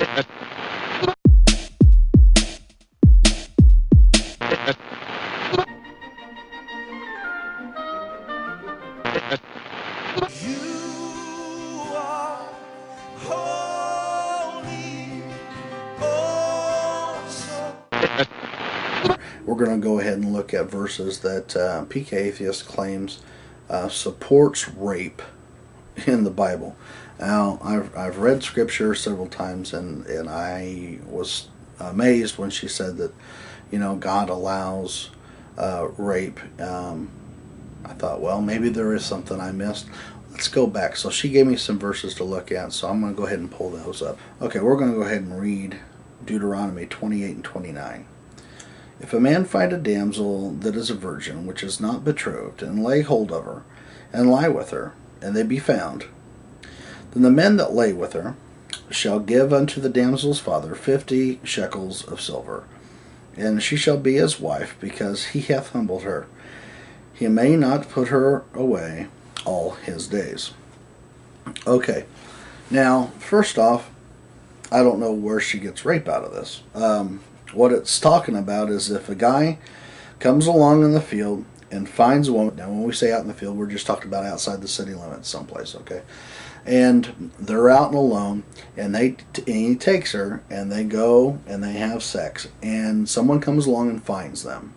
We're going to go ahead and look at verses that PK Atheist claims supports rape in the Bible. Now, I've read Scripture several times, and I was amazed when she said that, God allows rape. I thought, well, maybe there is something I missed. Let's go back. So she gave me some verses to look at, so I'm going to go ahead and pull those up. Okay, we're going to go ahead and read Deuteronomy 28 and 29. If a man find a damsel that is a virgin, which is not betrothed, and lay hold of her, and lie with her, and they be found, then the men that lay with her shall give unto the damsel's father 50 shekels of silver, and she shall be his wife, because he hath humbled her. He may not put her away all his days. Okay, now, first off, I don't know where she gets rape out of this. What it's talking about is if a guy comes along in the field and finds a woman. Now, when we say out in the field, we're just talking about outside the city limits someplace, okay? And they're out and alone, and he takes her, and they go and they have sex, and someone comes along and finds them,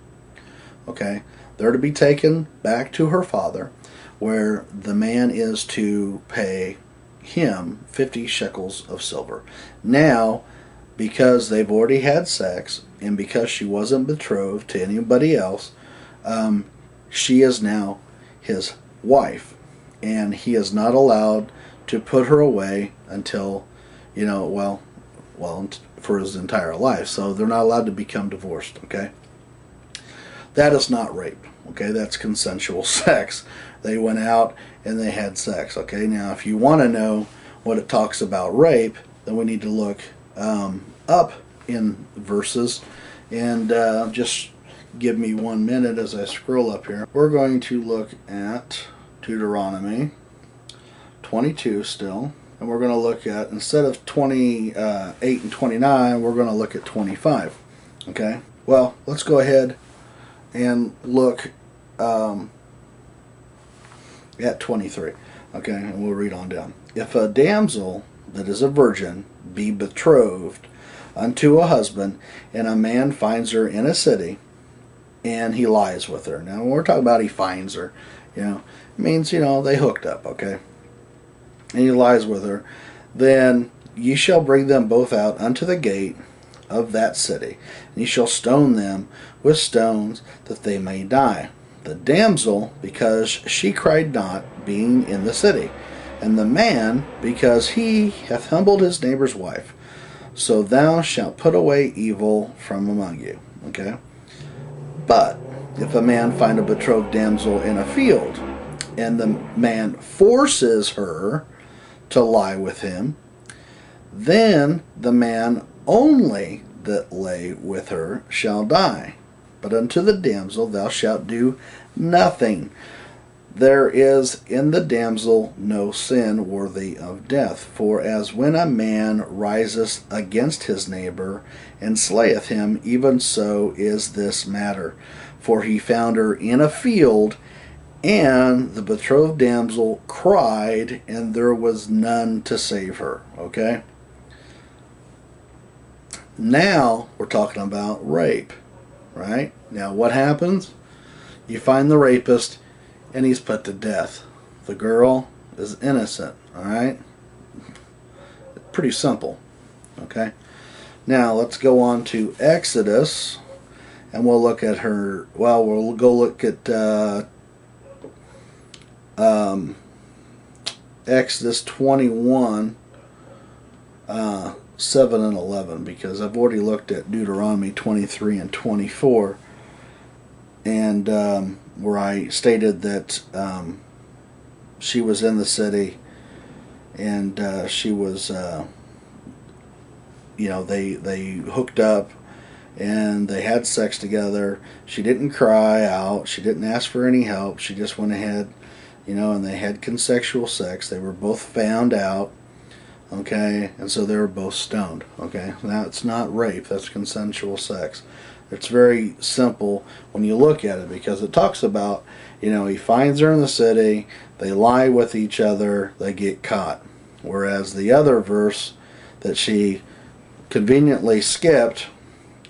okay? They're to be taken back to her father, where the man is to pay him 50 shekels of silver. Now, because they've already had sex, and because she wasn't betrothed to anybody else, she is now his wife, and he is not allowed to put her away until, for his entire life. So they're not allowed to become divorced, okay? That is not rape, okay? That's consensual sex. They went out and they had sex, okay? Now, if you want to know what it talks about rape, then we need to look up in verses, and just give me 1 minute as I scroll up here. We're going to look at Deuteronomy 22 still, and we're going to look at, instead of 28 and 29, we're going to look at 25. Okay, well, let's go ahead and look at 23. Okay, and we'll read on down. If a damsel that is a virgin be betrothed unto a husband, and a man finds her in a city, and he lies with her. Now, when we're talking about he finds her, it means, they hooked up, okay? And he lies with her. Then ye shall bring them both out unto the gate of that city, and ye shall stone them with stones, that they may die. The damsel, because she cried not, being in the city, and the man, because he hath humbled his neighbor's wife. So thou shalt put away evil from among you. Okay? But if a man find a betrothed damsel in a field, and the man forces her to lie with him, then the man only that lay with her shall die. But unto the damsel thou shalt do nothing. There is in the damsel no sin worthy of death. For as when a man riseth against his neighbor, and slayeth him, even so is this matter. For he found her in a field, and the betrothed damsel cried, and there was none to save her. Okay? Now we're talking about rape. Right? Now what happens? You find the rapist, and he's put to death. The girl is innocent, alright? Pretty simple, okay? Now, let's go on to Exodus, and we'll look at her, we'll go look at Exodus 21, 7 and 11, because I've already looked at Deuteronomy 23 and 24, and where I stated that she was in the city, and she was, they hooked up, and they had sex together. She didn't cry out. She didn't ask for any help. She just went ahead, and they had consensual sex. They were both found out. Okay, and so they were both stoned. Okay, now it's not rape, that's consensual sex. It's very simple when you look at it, because it talks about, he finds her in the city, they lie with each other, they get caught. Whereas the other verse that she conveniently skipped,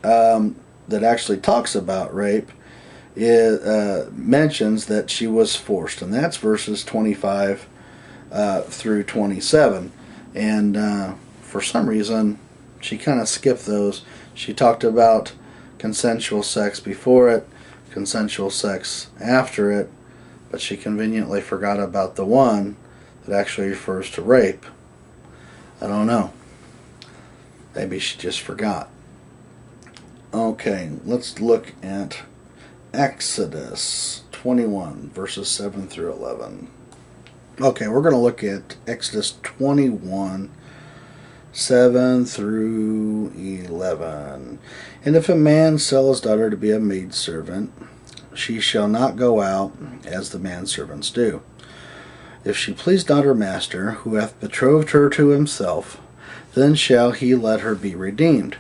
that actually talks about rape, it mentions that she was forced, and that's verses 25 through 27. And for some reason, she kind of skipped those. She talked about consensual sex before it, consensual sex after it, but she conveniently forgot about the one that actually refers to rape. I don't know. Maybe she just forgot. Okay, let's look at Exodus 21, verses 7 through 11. Okay, we're going to look at Exodus 21, 7 through 11. And if a man sell his daughter to be a maidservant, she shall not go out as the manservants do. If she please not her master, who hath betrothed her to himself, then shall he let her be redeemed.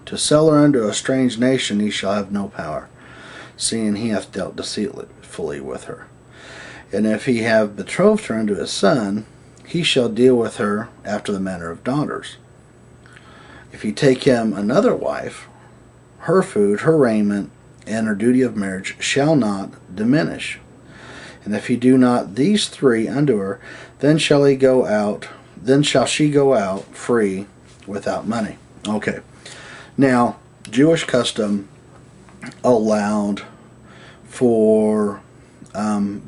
To sell her unto a strange nation he shall have no power, seeing he hath dealt deceitfully with her. And if he have betrothed her unto his son, he shall deal with her after the manner of daughters. If he take him another wife, her food, her raiment, and her duty of marriage shall not diminish. And if he do not these three unto her, then shall she go out free without money. Okay. Now, Jewish custom allowed for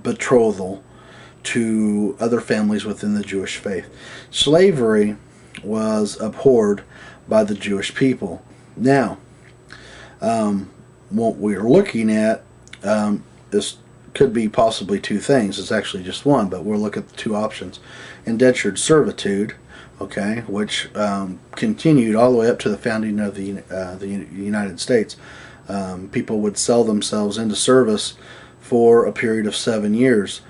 betrothal to other families within the Jewish faith. Slavery was abhorred by the Jewish people. Now, what we're looking at is could be possibly two things. It's actually just one, but we'll look at the two options. Indentured servitude, okay, which continued all the way up to the founding of the United States. People would sell themselves into service for a period of 7 years.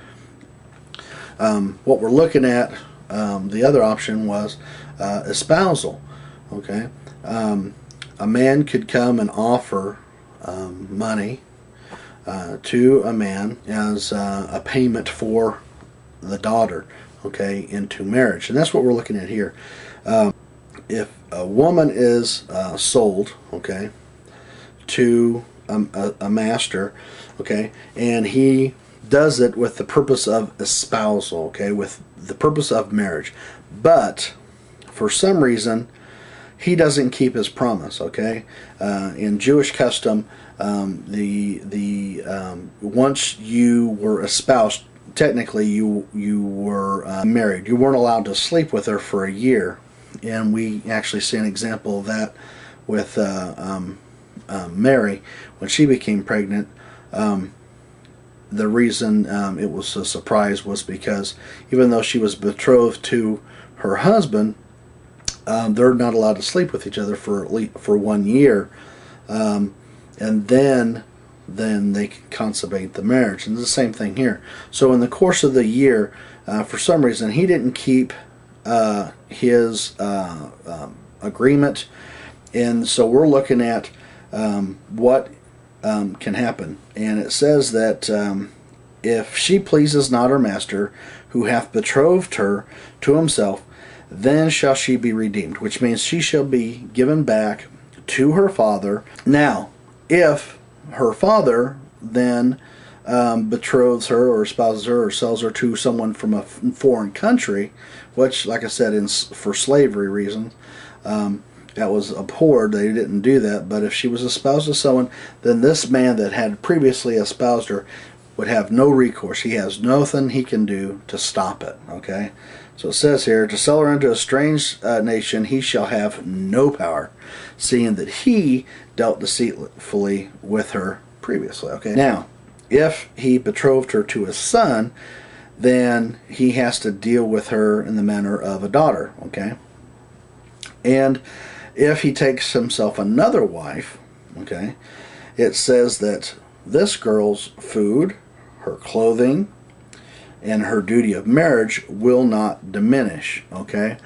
What we're looking at, the other option was espousal. Okay, a man could come and offer money to a man as a payment for the daughter, okay, into marriage. And that's what we're looking at here. If a woman is sold, okay, to a master, okay, and he does it with the purpose of espousal, okay, with the purpose of marriage, but for some reason he doesn't keep his promise, okay. In Jewish custom, once you were espoused, technically you were married. You weren't allowed to sleep with her for a year, and we actually see an example of that with Mary when she became pregnant. The reason it was a surprise was because even though she was betrothed to her husband, they're not allowed to sleep with each other for 1 year, and then they can consummate the marriage. And it's the same thing here. So in the course of the year, for some reason, he didn't keep his agreement, and so we're looking at what can happen. And it says that if she pleases not her master, who hath betrothed her to himself, then shall she be redeemed, which means she shall be given back to her father. Now, if her father then betroths her or espouses her or sells her to someone from a foreign country, which, like I said, for slavery reasons, that was abhorred. They didn't do that. But if she was espoused to someone, then this man that had previously espoused her would have no recourse. He has nothing he can do to stop it. Okay? So it says here, to sell her unto a strange nation, he shall have no power, seeing that he dealt deceitfully with her previously. Okay? Now, if he betrothed her to his son, then he has to deal with her in the manner of a daughter. Okay? And if he takes himself another wife, okay, it says that this girl's food, her clothing, and her duty of marriage will not diminish. Okay,